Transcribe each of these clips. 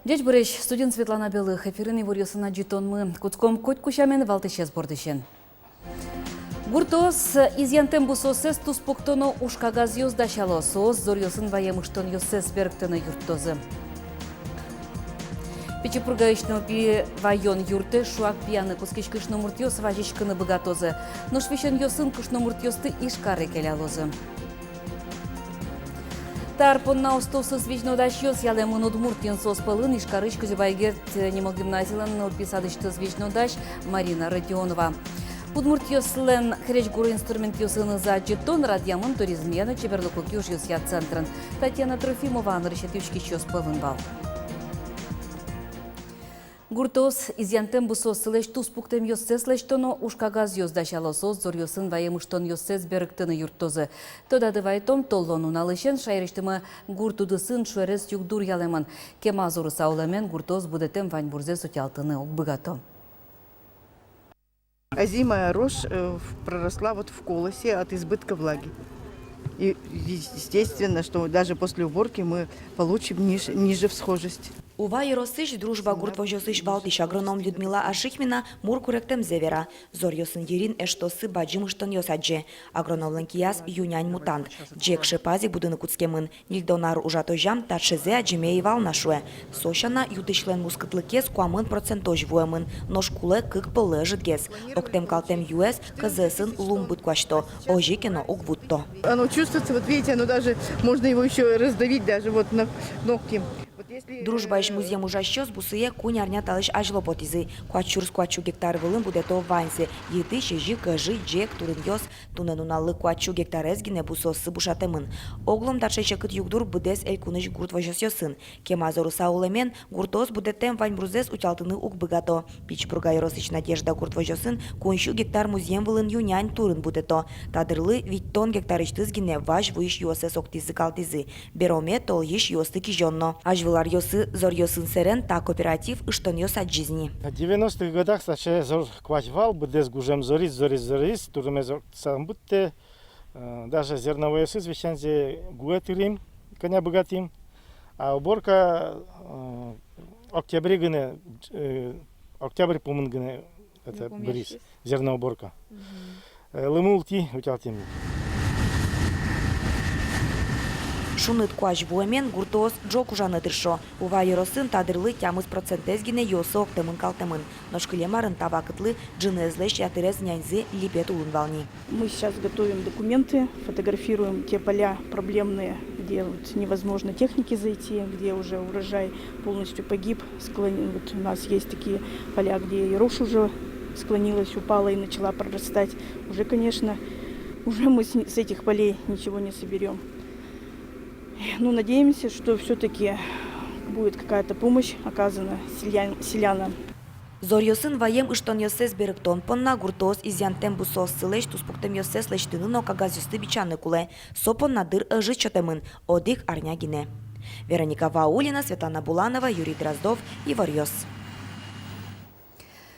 Дядь Борис, студент Светлана Белых, эфирный варьосына джитонмы, куцком коть кушамен валтышес бордышен. Гуртос изъянтем бусосес туспоктоно ушкагаз ёздашало соос зорьосын ваемыштон ёсес берктыны юрттозы. Печепургаичный пи вайон юрте шуак пьяны кускич кышны муртьёс важичкыны богатозы, но швещен ёсын кышны муртьёсты ишкары келялозы. Тарпонна остовсыз вичнодаш ялемын удмуртин соспалын ишкарыч кузебайгерт немол гимназиялан урписадышты звичнодаш Марина Родионова. Удмуртьёслен хречгуру инструмент ёсыны за жетон радиамын туризмияны чеберлыкуки уж ёсья центрын. Татьяна Трофимова анрышетючки чёспалын бал. Гуртос изъянтем бусос сылеш туспуктем ёссес лештоно ушкагаз ёздашалосос зор ёсын ваемыштон ёссес берыктыны юрттозы. Тода дывайтом толлону налышен шайрыштымы гуртудысын шуэрес югдур ялемын. Кемазуры сауламен гуртос будетем ваньбурзе сутялтыны окбыгато. Озимая рожь проросла вот в колосе от избытка влаги. И естественно, что даже после уборки мы получим ниже всхожесть. Увай росыш дружба гуртвожосыш валтыш агроном Людмила Ашихмина муркуректем зевера. Зор ёсын ерин эштосы баджимыштон ёсадже. Агрономлен кияс юнянь мутант. Джек шепази будыны куцкемын. Нильдонар ужатожам татшезе аджимеи валнашуэ. Сошана ютышлен мускытлыкес куамын процентож вуэмын. Ношкуле кык пылыжыт гез. Октем калтем юэс кызесын лумбыт куашто. Ожикено оквутто. Оно чувствуется, вот видите, оно даже, можно его еще раздавить даже вот на ногти. Дружба иш музеем ужащёс бусые кунь арня талыш ажлопотизы. Куачур скуачу гектар вылым будет то ваньсе. Еды щежи кажи джек турын ёс. Туненуналы куачу гектар эзгине бусосы бушатемын. Оглом датшече кыт югдур будес эль куныш гурт вожос ёсын. Кемазору саулемен гуртос будетем вань брузес утялтыны ук быгато. Пич пургай росыч надежда гурт вожосын кунщу гектар музеем вылын юнянь турын будет то. Тадырлы ведь тон гектар иштызгине ваш выш ёсес октизы калтизы. Бероме тол еш ёсты кижонно. Ажвылар ёсы зор ёсын серен та кооператив иштон ёс от жизни. В 90-х годах саче зор квачвал будес гужем зорис, турме зор сам будте даже зерновые ёсы звещанзе гуэтырим, коня богатим, а уборка октябрь гыне, октябрь помын гыне, это брис, зерновая уборка. Лымулти утялтим. Шуныт куаш буэмен гуртос джок ужаны тыршо. Ува еросын тадырлы тямыз процентезгине ёсы октемын калтемын. Ношкылемарын табакытлы джинезлэш ятырез няньзы липет улын вални. Мы сейчас готовим документы, фотографируем те поля проблемные, где вот невозможно технике зайти, где уже урожай полностью погиб. Вот у нас есть такие поля, где и рожь уже склонилась, упала и начала прорастать. Уже, конечно, мы с этих полей ничего не соберем. Ну, надеемся, что все-таки будет какая-то помощь оказана селянам. Зор ёсын ваем иштон ёсес беректон понна гуртос изъянтем бусос сылеш туспуктем ёсес лештыны но кагаз юсты бичаны куле. Сопон надыр ыжы чотемын, одих арнягине. Вероника Ваулина, Светлана Буланова, Юрий Дроздов и Варьёс.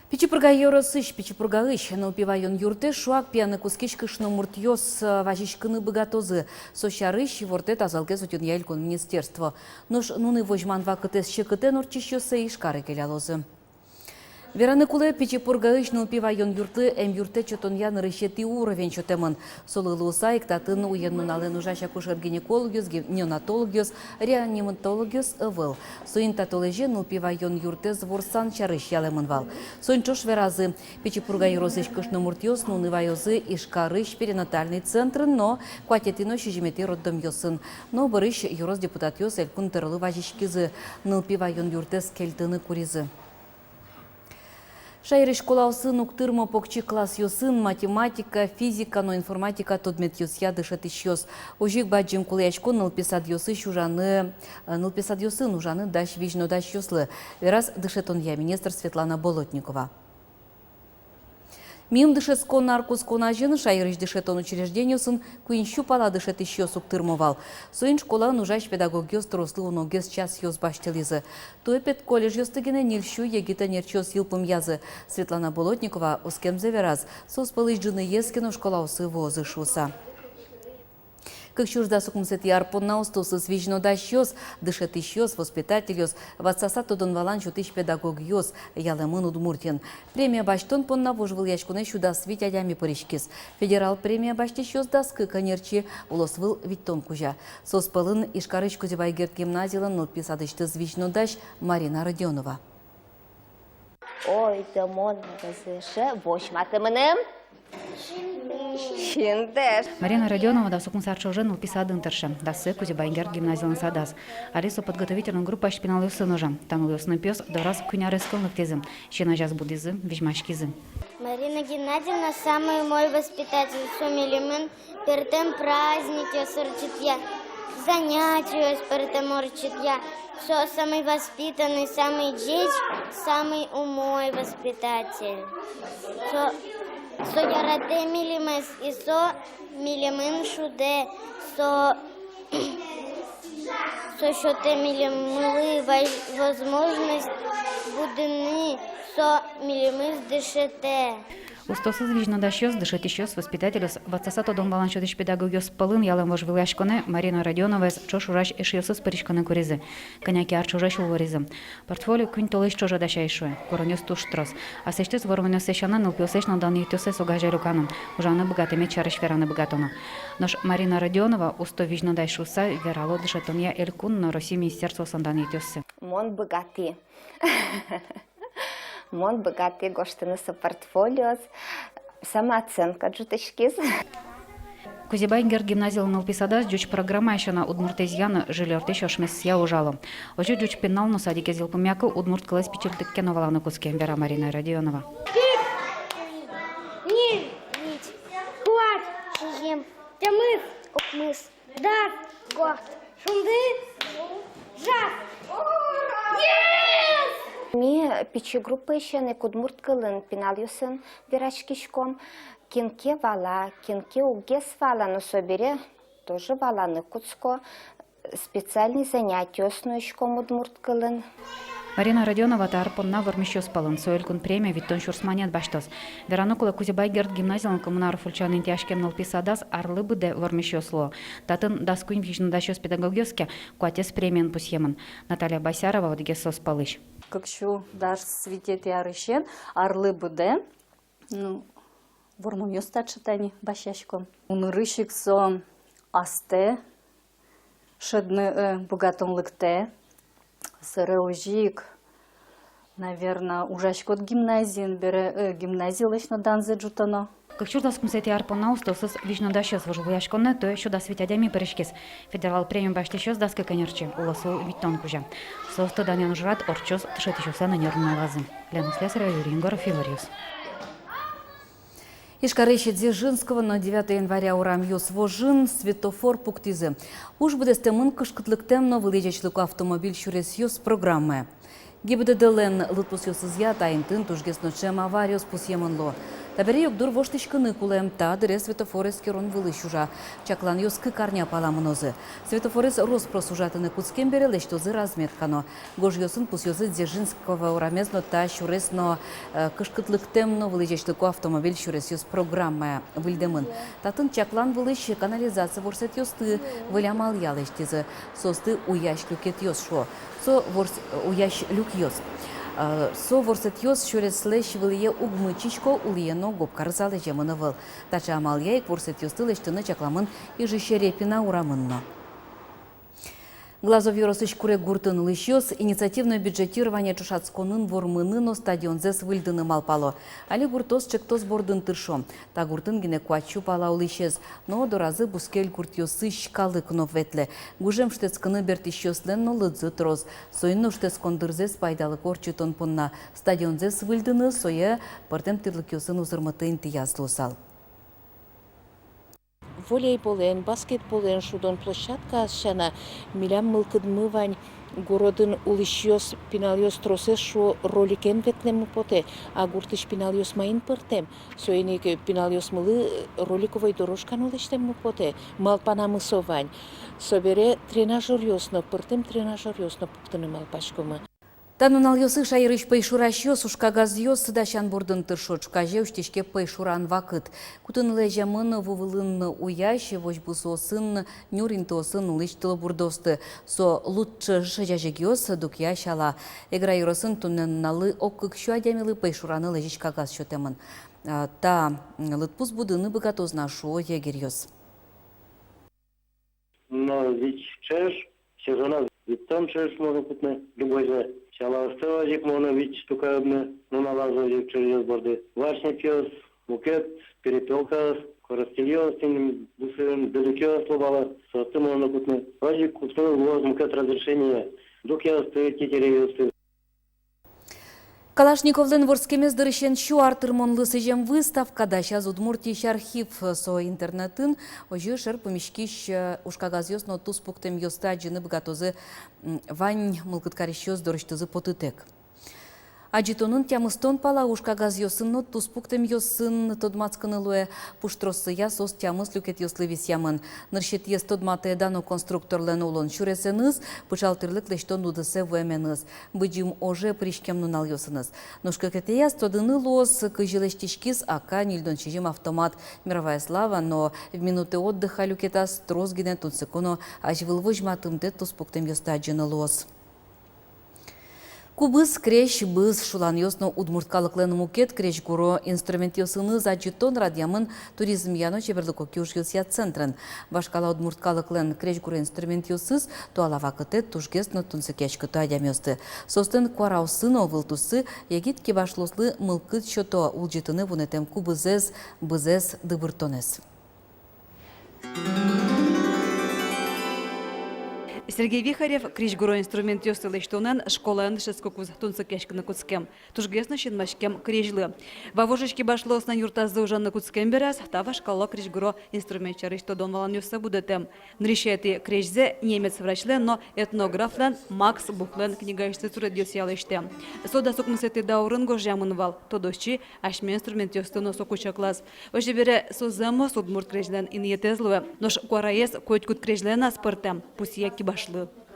Печепургай yorosыш, печепургалыш, но пивайон юрте шуак пьяны кускич кышны муртьёс важичкыны богатозы. Сощарыш ворте тазалге сутен ялькон министерство. Нож нуны вожман вакытес щекыте норчищёсы ишкары келялозы. Вераны куле печепургалыш но пивайон юрты юрте чотонья нырыщети уровень чотемын. Солылы усайк татын уеннун ален ужаща кушер гинекологиос, неонатологиос, реаниматологиос ывыл. Суин татолеже но пивайон юрте зворсан чарыш ялемын вал. Соин чош веразы печепургай розыш кышны муртьёс нуны вайозы ишкарыш перинатальный центр, но кватетино щежимети роддом ёсын. Но барыш юрос депутат ёс элькун тырлы важичкизы ныл пивайон юрте скельтыны куризы. Шайры школаусын уктырмо покчи класс ёсын, математика, физика, но информатика тодмет ёсья дышат ищёс. Ужик баджим кулячко нылписад ёсыш ужаны даш вижно даш ёслы. Верас дышет он я, министр Светлана Болотникова. Мим дышет наркус конажин, шайрыш дышет он учреждению сын, куинщу пала дышет еще суктырмовал. Суин школа нужащ педагогиос торослы уногес час ёс баштелизы. Туэпет колледж ёстыгене нильщу егита нерчёс йылпым язы. Светлана Болотникова ускем завераз, сос пылыш джины ескину школа усы возы шуса. Как чужда сукмсет ярпонна устосы свижно дащёс, дышет ищёс, воспитательёс, ватсаса тодон валан чутыш педагогиёс, ялемын удмуртен. Премия баштон понна вожвыл ячкуне чуда свить адями поришкис. Федерал премия баштищёс даскы конерчи улосвыл виттон кужа. Соспалын Ишкарыч Кузебайгерт гимназиялын нылписадышты свижно дащ Марина Родионова. Ой, Демон, разыше, вошматымыным. Шиндеш. Марина Родионова да сукмусарчы уже нылписадын тыршы. Дасы Кузебайгерт гимназиялын садас. Алисо подготовительный группа шпинал сыножа. Там уясны пес дорас куняры скылных тезым. Щена жаз будизы, вишмашкизы. Марина Геннадьевна самый мой воспитатель. Сумелимен, пертем праздник, я занятия, пертем я. Все, самый воспитанный, самый деч, самый умой воспитатель. Со ярате милимес и со милимен шуде, со шоте милимылы возможность будыны, со милимес дышете. Устосыз вижно дащёс, дышет ищёс, воспитателёс, ватсасато дом балан чотыш педагогиос пылын ялым вож вылашконе Марина Родионовес чош ураш эшиосыз перишконе куризы. Коняки арчужаш улворизы. Портфолио күн толыш чожа дащайшуе, коронёс туш-трос. А сештес воровнёс сешана нылпиосеш надан итёсе согажай руканом. Ужаны богатыме чарыш вераны богатоно. Noш Марина Родионова усто вижно дайшуса верало дышетония элькун на России министерство сандан итёсе. Мон богаты. Мон богатый гоштаны со портфолиос. Самооценка джутышкиз. Кузебайгерт гимназиялын нылписадас жуч программа ещана удмуртезияны жилерте шошмес я ужалы. Ожу жуч пеннал но садике зилпумяку удмурт класс пичелтыкке новаланы кускен Вера Марина Родионова. Не ведь, плат, шием, тямыс, окмыс, дар, го, шунды, жак. Ми пичи группы еще не кудмурт кылын пиналюсын вирачкишком. Кинке вала, кинке угес вала, но собере тоже вала не куцко. Специальный занятие основочком удмурт кылын. Марина Родионова тарпонна вормищёс палын, соэлькун премия виттон шурсманет баштос. Веранукула Кузебайгерт гимназиялын коммунар фульчан интяшкем нылписадас арлы быде вормищёсло. Татын даскуин вижно дащёс педагогиоске куатес премиян пусьемын. Наталья Басярова одиге сос палыш. Какшу даш свитет ярышен, арлы быде, вормуёс тачытани бащашком. Унырышик со асте, шедны богатонлыкте, сырыужик, наверное, ужашкот гимназиин бере гимназия лично данзе джутано. Как чурда скумсети арпона устосыз вижно дащёс вожу вуяшконне, то еще да свитядями перешкес. Федерал премиум баштещёс даска конерчи, уласу виттон кужа. Состо данян жрат орчос тшетищёса на нервную лазы. Лена Слесарева, Юрий Ингоров, Филариус. Ишкарыщи Дзержинского на 9 января урамьёс вожин светофор пуктизы. Уж буде стемын кышкытлыктем но вылечечлыку автомобиль шуресьёс программы. ГИБДДЛен лытпусьёсыз я тайынтын тужгесночем авариос пусьемынло. Табери юкдур воштышкыны кулем та дыре светофорес керон вылышужа. Чаклан ёскы карня паламынозы. Светофорес роспрос ужатыны куцкем берелеш тозы разметкано. Гож ёсын пусьёзы Дзержинского урамезно та шуресно кышкытлыктемно вылечечлыку автомобиль шуресьёс программа выльдемын. Татын чаклан вылыш канализация ворсет ёсты вылямал ялештизы. Состы уяш люкет ёс шо. Со уяш люк ёс. Со ворсет ёс шуреслеш вылье угмычичко улиено гопкар залы жемыны выл. Тача амал яйк ворсет ёсты лештыны чакламын ижи шерепина урамынно. Глазов Юросыч куре гуртын лыщёс инициативное бюджетирование чушацконын вормыны но стадион зес выльдыны малпало. Али гуртос чектос бордын тыршо. Та гуртын гине куачу пала улыщез. Но доразы бускель гуртёсы шкалы кнов ветле. Гужем штецкыны бертищёслен но лыдзы троз. Сойны штецкондырзес пайдалы корчутон понна. Стадион зес выльдыны сое пыртем тырлыкёсын узырмыты интиязлы усал. Волейболен, баскетболен шудон площадка ашана милям мылкыдмывань городын улышьёс пиналёс тросес шо роликен ветлем поте, а гуртыш пиналёс маин пыртем. Соенек пиналёс мылы роликовой дорожкан улыштем поте, малпана мысовань. Собере тренажер ёсно, пыртем тренажер ёсно пуптыны малпашкома. Танунал йосы шайрыш пейшуращё сушкагаз йос дащан бурдын тыршочка жеуштешке пейшуран вакыт. Кутын лежамын вувылын уящ, вожбусосын нюринтосын лыштылы бурдосты. Со лучше шажажегиос дукья шала. Эграйросын тунналы оккык шуадямилы пейшураны лежишкагаз шотемын. Та лытпус будыны богатозна шо егерьёс. Но ведь чеш, сезона, ведь там чеш можно купить любой же. Чалавстава жик можно ведь только одна, но на лазу жик через борды. Вашникиос, мукет, перепелка, коростельёс, бусырын, дедукиос лобала, состы можно купить. Важик купил воз мукет разрешение. Дук я стоит тетеревёсты. Калашниковлен ворскемез дырыщен шу артырмонлы сыжем выставка дащаз Удмуртийш архив со интернетін ожы шыр помешкиш ушкагаз йос но туз пуктем йоста джины бгатозы вань мылкыткарищ йос дорыштызы потытек. Аджитонын тямыстон пала ушкагаз йосын но туз пуктем йосын тодмацканы луэ пуштроссы я сос тямыс люкет йослы висямын. Ныршет ес тодматы дано конструкторлен улон шуресеныз, пычалтырлык лештон удысе вэменыз. Быджим оже пришкем нунал йосыныз. Нушка кетеяс тодыны лос кыжилештишкиз ака нильдон чижим автомат мировая слава, но в минуты отдыха люкетас трозгине тунсекуно аж вылвыжматымде туз пуктем йоста аджины лос. Кубыз креш біз шулан йосно удмурткалыклен мукет креш гуро инструмент йосыны заджитон радиамын туризм яно чеберлыко кюш йосия центрен. Башкала удмурткалыклен креш гуро инструмент йосыз туалава кыте тушгесно тунсекешкі туадям йосты. Состен куараусын овылтусы егит кебашлослы мылкыт шото улжитыны вунетем кубызез бызез дыбыртонез. Сергей Вихарев кришгуро инструмент йостылыштонен школан шескокуз тунсыкешкіні куцкем. Тужгесны шинмашкем крежлы. Вавожечки башлос на юртазы ужанны куцкем бераз, тава шкала кришгуро инструмент чарышто дон валан йоса будетем. Нришети крежзе немец врачлен, но этнографлен Макс Бухлен книгаешцы цурет йосиялыште. Сода сокмысети даурын гожамын вал, тодощи ашме инструмент йостыно сокучаклас. Оже бере соземо судмурт крежлен иньетезлуе, нош куараес койткут крежлена спыртем, пусияки башлы.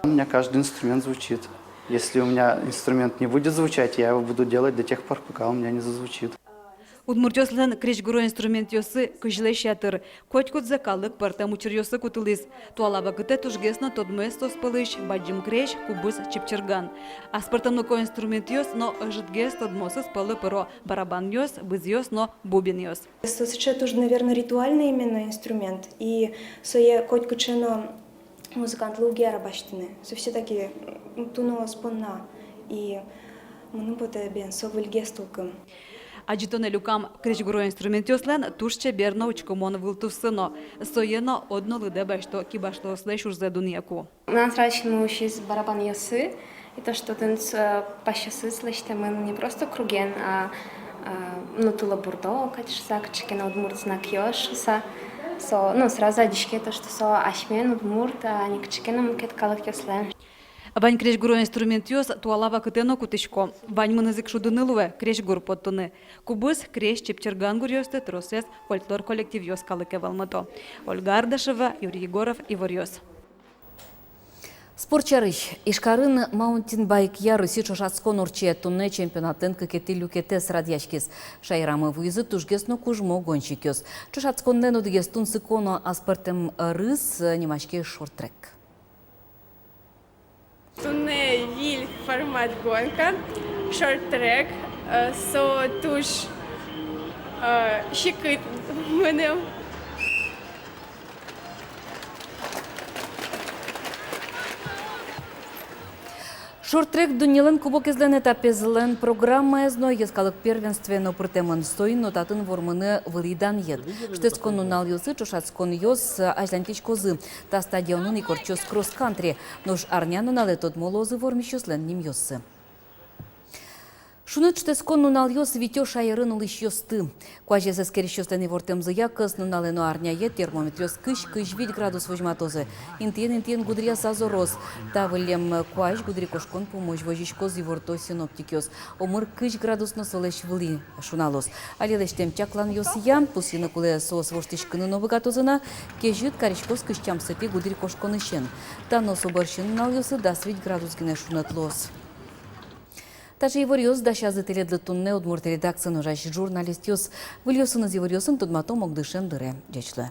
У меня каждый инструмент звучит. Если у меня инструмент не будет звучать, я его буду делать до тех пор, пока у меня не зазвучит. Удмуртёслен кришгуро инструмент йосы кыжлещатыр. Котькут закалык партам учер йосы кутылыз. Туалаба кыте тужгесно тодместо спылыш, баджим креш, кубыз чепчерган. А спартамныко инструмент йос, но житгес тодмосы спалы пыро барабан йос, быз йос, но бубен йос. Это тоже, наверное, ритуальный именно инструмент. И сое котькучено музыкант лугера баштины. Все такие тунула спонна. И мы будем бен совыльгес толком. Аджитоне люкам кришгуро инструмент йослен тушче берно учкомон вылтусыно. Соено одно лыдебе, что кибашло слэш урзе дуньяку. Нас раньше мы учились барабан йосы. И то, что ты пащасы слышите, мы не просто круген, а тула бурдо, качсак, чекена удмурт знак йошуса. Сразу одички то, что ашмен удмурт, а не качекена мукет калак йослен. Вань кришгуро инструмент йос туалава кытено кутышко. Вань мынызык шудынылуе кришгур поттуны. Кубыз креш чепчерган гурьёсты тросес фольклор коллектив йос калыке валмато. Ольга Ардашева, Юрий Егоров, Ивар йос. Спорчарыш. Ишкарын маунтинбайк ярыси чошацкон урче тунне чемпионатын кыкети люкетес радьяшкес. Шайрамы вуизы тужгесно кужмо гонщикёс. Чошацконнен удыгес тунсыконо аспартем рыс немашке шорт-трек. Тунне виль формат гонка, шорт-трек, со туш щекит мене. Шорт-трек дунелен кубок излен этапе злен программа эзно ескалык первенстве но притемын стоин нотатын вормыны вылидан ед. Штецкон нунал йосы, чошацкон йос ажлантич козы. Та стадионын икорчос кросс-кантри. Нож арня нунале тот молозы вормищос лен ним йосы. Шуны штецкон нунал йос витё шайырын лыш йосты. Куажез эскерищостен вортемзы якыз нуналено арня ед термометрёс кыш 5 градус вожматозы. Интен гудрия сазорос. Тавылем куаж гудри кошкон помощь вожишкоз ворто синоптикёс. Омыр кыш градус носолеш вли шуналос. Алелештем чаклан йос ям, пусины куле сос воштишкыны новыгатозына, кежит каришкоз кыштям сыпи гудри кошкон ишен. Та носо борщын нунал йосы да 5 градус гине шунатлос. Таже евориоз даша зателедлы тунне удмурт редакцияны жаш журналист ёс. Выльёсыныз евориосын тудматом огдышен дыре. Дечлы.